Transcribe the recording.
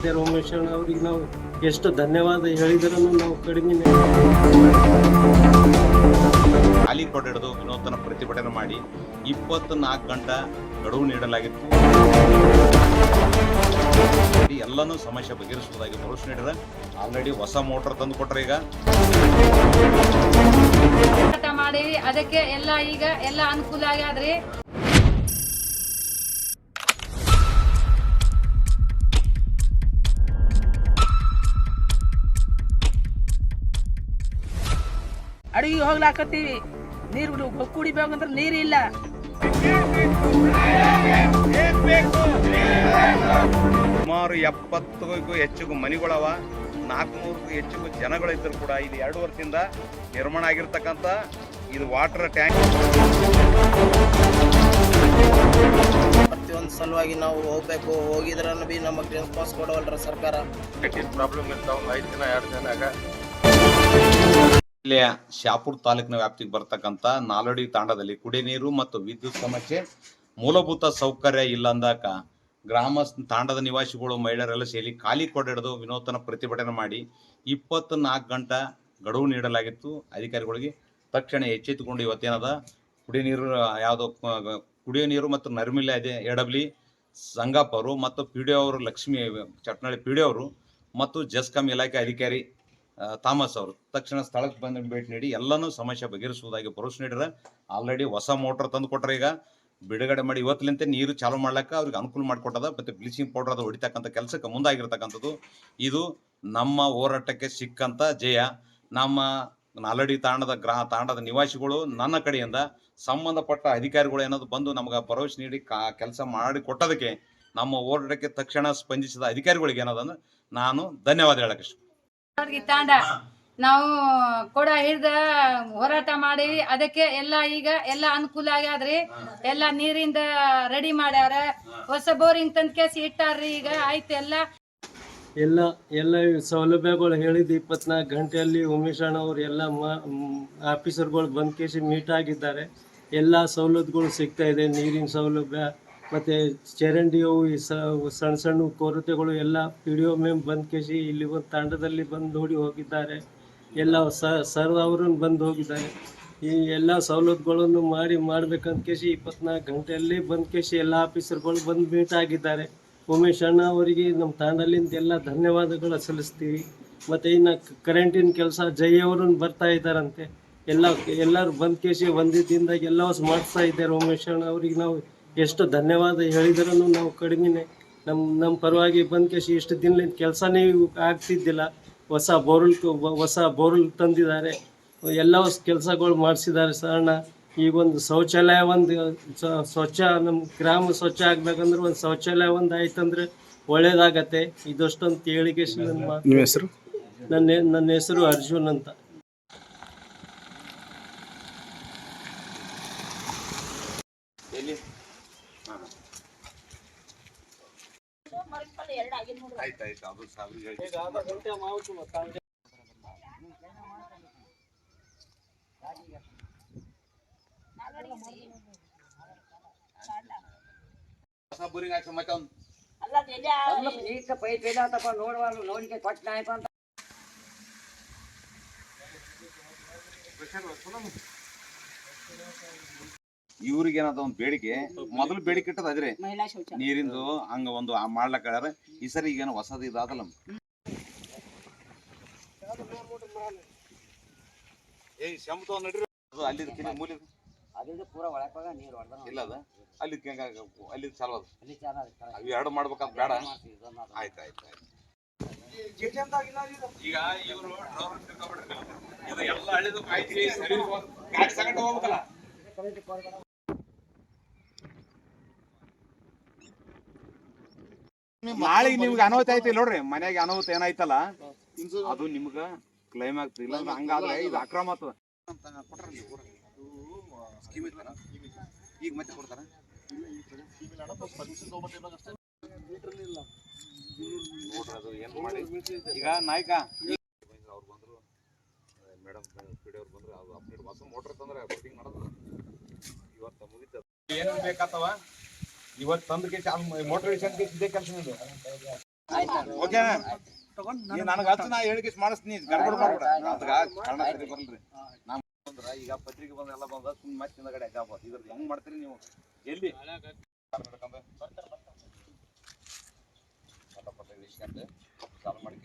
ಉಮೇಶ್ ಅಣ್ಣ ಅವ್ರಿಗೆ ನಾವು ಎಷ್ಟು ಧನ್ಯವಾದ ಹೇಳಿದರೂ ನಾವು ಕಡಿಮೆ. ಖಾಲಿ ಕೊಟ್ಟಿಡಿದು ವಿನೂತನ ಪ್ರತಿಭಟನೆ ಮಾಡಿ 24 ಗಂಟೆ ಗಡುವು ನೀಡಲಾಗಿತ್ತು. ಎಲ್ಲನೂ ಸಮಸ್ಯೆ ಬಗೆಹರಿಸುವುದಾಗಿ ಭರವಸೆ ನೀಡಿದ್ರೆ ಆಲ್ರೆಡಿ ಹೊಸ ಮೋಟರ್ ತಂದು ಕೊಟ್ರೆ ಈಗ ಮಾಡಿ ಅದಕ್ಕೆ ಎಲ್ಲ ಅನುಕೂಲ ಆಗ್ಯಾದ್ರಿ. ಅಡಿಗೆ ಹೋಗ್ಲಾಕತ್ತೀವಿ, ನೀರು ಕುಡಿಬೇಕಂದ್ರೆ ನೀರಿಲ್ಲ. ಸುಮಾರು 70ಕ್ಕೂ ಹೆಚ್ಚಿಗೂ ಮನೆಗಳವ, 400ಕ್ಕೂ ಹೆಚ್ಚಿಗೂ ಜನಗಳಿದ್ದರೂ ಕೂಡ ಇದು 2 ವರ್ಷದಿಂದ ನಿರ್ಮಾಣ ಆಗಿರ್ತಕ್ಕಂಥ ಇದು ವಾಟರ್ ಟ್ಯಾಂಕ್. ಪ್ರತಿಯೊಂದು ಸಲುವಾಗಿ ನಾವು ಹೋಗ್ಬೇಕು, ಹೋಗಿದ್ರನ್ನು ಬಿ ನಮಗೆ ರೆಸ್ಪಾನ್ಸ್ ಕೊಡವಲ್ರ ಸರ್ಕಾರ. ಪ್ರಾಬ್ಲಮ್ ಇರ್ತಾವ 5 ದಿನ 2 ದಿನಾಗ. ಜಿಲ್ಲೆಯ ಶಾಪುರ ತಾಲೂಕಿನ ವ್ಯಾಪ್ತಿಗೆ ಬರ್ತಕ್ಕಂಥ ನಾಲಡಿ ತಾಂಡದಲ್ಲಿ ಕುಡಿಯ ನೀರು ಮತ್ತು ವಿದ್ಯುತ್ ಸಮಸ್ಯೆ, ಮೂಲಭೂತ ಸೌಕರ್ಯ ಇಲ್ಲ ಅಂದಾಕ ಗ್ರಾಮ ತಾಂಡದ ನಿವಾಸಿಗಳು ಮಹಿಳೆಯರೆಲ್ಲ ಸೇರಿ ಖಾಲಿ ಕೊಡಿಡಿದು ವಿನೂತನ ಪ್ರತಿಭಟನೆ ಮಾಡಿ 24 ಗಂಟೆ ಗಡುವು ನೀಡಲಾಗಿತ್ತು. ಅಧಿಕಾರಿಗಳಿಗೆ ತಕ್ಷಣ ಎಚ್ಚೆತ್ತುಕೊಂಡು ಇವತ್ತೇನದ ಕುಡಿಯೋ ನೀರು ಮತ್ತು ನೈರ್ಮಲ್ಯ ಇದೆ ಎಡಬ್ಲಿ ಸಂಗಪ್ಪ ಅವರು ಮತ್ತು ಪಿ ಡಿ ಅವರು ಲಕ್ಷ್ಮೀ ಚಟ್ನಳ್ಳಿ ಪಿ ಡಿ ಅವರು ಮತ್ತು ಜೆಸ್ಕಾಂ ಇಲಾಖೆ ಅಧಿಕಾರಿ ಥಾಮಸ್ ಅವರು ತಕ್ಷಣ ಸ್ಥಳಕ್ಕೆ ಬಂದು ಭೇಟಿ ನೀಡಿ ಎಲ್ಲನೂ ಸಮಸ್ಯೆ ಬಗೆಹರಿಸುವುದಾಗಿ ಭರವಸೆ ನೀಡಿದ್ರೆ ಆಲ್ರೆಡಿ ಹೊಸ ಮೋಟರ್ ತಂದು ಕೊಟ್ರೆ ಈಗ ಬಿಡುಗಡೆ ಮಾಡಿ ಇವತ್ತಲಿಂತೆ ನೀರು ಚಾಲೂ ಮಾಡ್ಲಿಕ್ಕೆ ಅವ್ರಿಗೆ ಅನುಕೂಲ ಮಾಡಿಕೊಟ್ಟದ. ಮತ್ತು ಬ್ಲೀಚಿಂಗ್ ಪೌಡರ್ ಅದು ಹೊಡಿತಕ್ಕಂಥ ಕೆಲಸಕ್ಕೆ ಮುಂದಾಗಿರ್ತಕ್ಕಂಥದ್ದು ಇದು ನಮ್ಮ ಹೋರಾಟಕ್ಕೆ ಸಿಕ್ಕಂಥ ಜಯ. ನಮ್ಮ ನಾಲಡಿ ತಾಂಡದ ನಿವಾಸಿಗಳು ನನ್ನ ಕಡೆಯಿಂದ ಸಂಬಂಧಪಟ್ಟ ಅಧಿಕಾರಿಗಳು ಏನಾದ್ರು ಬಂದು ನಮ್ಗೆ ಭರವಸೆ ನೀಡಿ ಕೆಲಸ ಮಾಡಿ ಕೊಟ್ಟೋದಕ್ಕೆ ನಮ್ಮ ಹೋರಾಟಕ್ಕೆ ತಕ್ಷಣ ಸ್ಪಂದಿಸಿದ ಅಧಿಕಾರಿಗಳಿಗೆ ಏನದಂದ್ರೆ ನಾನು ಧನ್ಯವಾದ ಹೇಳಕ್ಕೆ ತಾಂಡ ನಾವು ಕೊಡ ಹಿಡ್ದ ಹೋರಾಟ ಮಾಡೀವಿ. ಅದಕ್ಕೆ ಎಲ್ಲ ಅನುಕೂಲ ಆಗ್ಯಾದ್ರಿ. ಎಲ್ಲ ನೀರಿಂದ ರೆಡಿ ಮಾಡ್ಯಾರ, ಹೊಸ ಬೋರಿಂಗ್ ತಂದ್ ಕೇಸಿ ಇಟ್ಟಾರ್ರಿ. ಈಗ ಆಯ್ತು ಎಲ್ಲ ಸೌಲಭ್ಯಗಳು ಹೇಳಿದ್ದು 24 ಗಂಟೆಯಲ್ಲಿ ಉಮೇಶ್ ಅಣ್ಣ ಅವರು ಎಲ್ಲ ಆಫೀಸರ್ಗಳು ಬಂದ್ ಕೇಸಿ ಮೀಟ್ ಆಗಿದ್ದಾರೆ. ಎಲ್ಲ ಸವಲತ್ತುಗಳು ಸಿಗ್ತಾ ಇದೆ, ನೀರಿನ ಸೌಲಭ್ಯ ಮತ್ತು ಚರಂಡಿ ಸಣ್ಣ ಕೊರತೆಗಳು ಎಲ್ಲ ಪಿ ಡಿ ಒ ಮೆಮ್ ಬಂದ್ ಕೇಸಿ ಇಲ್ಲಿ ಒಂದು ತಾಂಡದಲ್ಲಿ ಬಂದು ನೋಡಿ ಹೋಗಿದ್ದಾರೆ. ಎಲ್ಲ ಸರ್ ಅವರನ್ನು ಬಂದು ಹೋಗಿದ್ದಾರೆ. ಈ ಎಲ್ಲ ಸವಲತ್ತುಗಳನ್ನು ಮಾಡಬೇಕಂತ ಕೇಸಿ 24 ಗಂಟೆಯಲ್ಲಿ ಬಂದ್ ಕೇಸಿ ಎಲ್ಲ ಆಫೀಸರ್ಗಳು ಬಂದು ಮೀಟ್ ಆಗಿದ್ದಾರೆ. ಉಮೇಶ್ ಅಣ್ಣ ಅವರಿಗೆ ನಮ್ಮ ತಾಂಡಲಿಂದ ಎಲ್ಲ ಧನ್ಯವಾದಗಳು ಸಲ್ಲಿಸ್ತೀವಿ. ಮತ್ತು ಇನ್ನು ಕರೆಂಟಿನ ಕೆಲಸ ಜೈ ಅವರನ್ನು ಬರ್ತಾ ಇದ್ದಾರಂತೆ. ಎಲ್ಲರೂ ಬಂದ್ ಕೇಸಿ ಒಂದಿದ್ದಿಂದ ಎಲ್ಲ ಮಾಡಿಸ್ತಾ ಇದ್ದಾರೆ. ಉಮೇಶ್ ಅಣ್ಣ ಅವ್ರಿಗೆ ನಾವು ಎಷ್ಟು ಧನ್ಯವಾದ ಹೇಳಿದರೂ ನಾವು ಕಡಿಮೆನೆ. ನಮ್ಮ ಪರವಾಗಿ ಬಂದ್ ಕೇಸಿ ಇಷ್ಟು ದಿನದಿಂದ ಕೆಲಸನೇ ಆಗ್ತಿದ್ದಿಲ್ಲ. ಹೊಸ ಬೋರ್ವೆಲ್ ತಂದಿದ್ದಾರೆ, ಎಲ್ಲ ಕೆಲಸಗಳು ಮಾಡಿಸಿದ್ದಾರೆ ಅಣ್ಣ. ಈಗೊಂದು ಶೌಚಾಲಯ ಸ್ವಚ್ಛ ನಮ್ಮ ಗ್ರಾಮ ಸ್ವಚ್ಛ ಆಗ್ಬೇಕಂದ್ರೆ ಒಂದು ಶೌಚಾಲಯ ಆಯ್ತಂದ್ರೆ ಒಳ್ಳೇದಾಗತ್ತೆ. ಇದಷ್ಟೊಂದು ಹೇಳಿಕೆ. ನನ್ನ ಹೆಸರು ಅರ್ಜುನ್ ಅಂತ. ಆಯ್ತಾಯ್ತು, ಅದು ಬೋರಿಂಗ್ ಆಯ್ತು ಮತ್ತೆ ಪೈಪ್ ಇಲ್ಲತ್ತಪ್ಪ, ನೋಡಿಕೆ ಕೊಟ್ಟ ಅಂತ ಇವ್ರಿಗೆ ಏನದ ಒಂದು ಬೇಡಿಕೆ, ಮೊದಲು ಬೇಡಿಕೆ ಇಟ್ಟದ ಅದ್ರಿ ನೀರಿಂದು ಹಂಗ ಒಂದು ಮಾಡ್ಲಕ್ಕ. ಈ ಸರಿ ಈಗೇನು ಹೊಸದು ಇದಾದಲ್ಲ ಅಲ್ಲಿ ಮೂಲಿ ಇಲ್ಲ ಅದ ಅಲ್ಲಿ ಚಾಲು ಅದ ಅವು 2 ಮಾಡ್ಬೇಕಂತ ಬೇಡ. ಆಯ್ತಾಯ್ತು. ಈಗ ಇವರು ಇದು ಎಲ್ಲ ಹಳ್ಳಿದು ಕಾಯ್ತಿ ಸರಿ ಗಾಡಿ ಸಗಟ ಹೋಗ್ಬೇಕಲ್ಲ. ನಾಳೆಗೆ ನಿಮ್ಗೆ ಅನಾಹುತ ಐತಿ ನೋಡ್ರಿ, ಮನ್ಯಾಗ ಅನಾಹುತ ಏನಾಯ್ತಲ್ಲ ಅದು ನಿಮ್ಗ ಕ್ಲೈಮ್ ಆಗ್ತದೆ. ಇಲ್ಲ ಅಂದ್ರೆ ಹಂಗಾದ್ರೆ ಇದು ಅಕ್ರಮ ಆಗ್ತದ. ಈಗ ಮತ್ತೆ ಕೊಡ್ತಾರ ನೋಡ್ರಿ ಅದು ಏನ್ ಮಾಡಿ. ಈಗ ನಾಯ್ಕ ಅವ್ರು ಬಂದ್ರು, ಮೇಡಮ್ ಪಿ ಡಿ ಅವ್ರು ಬಂದ್ರು, ಅದು ಅಪ್ಡೇಟ್ ಹೊಸ ಮೋಟರ್ ತಂದ್ರೆ ಫಿಟ್ಟಿಂಗ್ ಮಾಡೋದು ಇವತ್ತು ಮುಗಿತ. ಏನೇನು ಬೇಕಾಗ್ತವ ಇವತ್ತು ತಂದಕ್ಕೆ ಮೋಟರ್ ಇದೇ ಕೆಲಸ ಓಕೆನಾ ನನಗೆ ಹಚ್ಚ ನಾ ಹೇಳಿಕೆ ಮಾಡಿಸ್ತೀನಿ ಗಡ್ಬಡ್ ಮಾಡ್ಬೇಡ ಅದ್ರಾಗ ಕನ್ನಡ ಸರಿ ಬರಲ್ರಿ ನಾವು ಬಂದ್ರ ಈಗ ಪತ್ರಿಕೆ ಬಂದ ಎಲ್ಲ ಬಂದ ಸುಮ್ಮನೆ ಮತ್ತೆ ಹಿಂದಗಡೆ ಹಾಕಬಹುದು ಇದ್ರದ್ದು ಹೆಂಗ್ ಮಾಡ್ತೀರಿ ನೀವು ಎಲ್ಲಿ ಚಾಲು ಮಾಡಿ